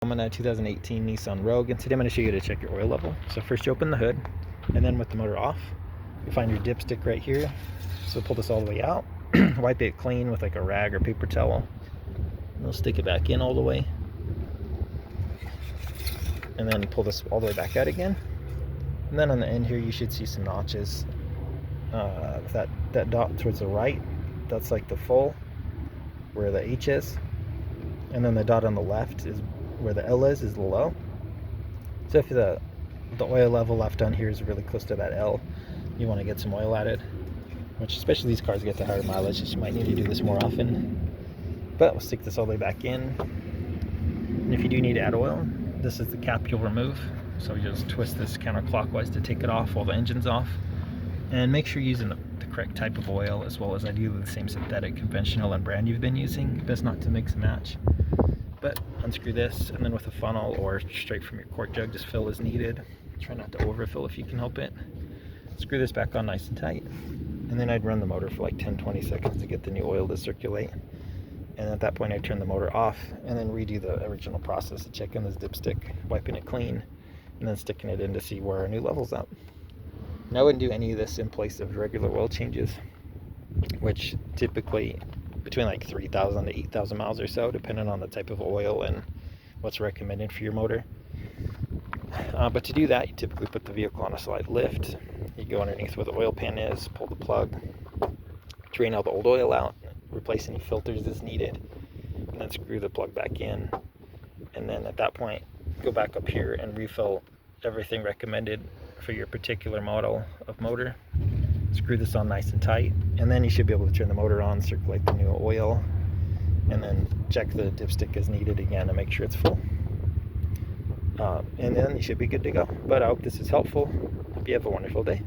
I'm in a 2018 Nissan Rogue, and today I'm going to show you how to check your oil level. So first you open the hood, and then with the motor off, you find your dipstick right here. So pull this all the way out, wipe it clean with like a rag or paper towel, and we'll stick it back in all the way, and then pull this all the way back out again. And then on the end here you should see some notches. That dot towards the right, that's like the full, where the H is, and then the dot on the left is where the L is the low. So if the oil level left on here is really close to that L, you want to get some oil added, which especially these cars get the higher mileage, you might need to do this more often. But we'll stick this all the way back in. And if you do need to add oil, this is the cap you'll remove. So you just twist this counterclockwise to take it off while the engine's off. And make sure you're using the correct type of oil, as well as ideally the same synthetic, conventional, and brand you've been using. Best not to mix and match. But unscrew this, and then with a funnel or straight from your quart jug, just fill as needed. Try not to overfill if you can help it. Screw this back on nice and tight, and then I'd run the motor for like 10-20 seconds to get the new oil to circulate. And at that point I'd turn the motor off and then redo the original process of checking this dipstick, wiping it clean, and then sticking it in to see where our new level's at. Now I wouldn't do any of this in place of regular oil changes, which typically between like 3,000 to 8,000 miles or so, depending on the type of oil and what's recommended for your motor. But to do that, you typically put the vehicle on a slight lift. You go underneath where the oil pan is, pull the plug, drain all the old oil out, replace any filters as needed, and then screw the plug back in. And then at that point, go back up here and refill everything recommended for your particular model of motor. Screw this on nice and tight, and then you should be able to turn the motor on, circulate the new oil, and then check the dipstick as needed again to make sure it's full. And then you should be good to go. But I hope this is helpful. Hope you have a wonderful day.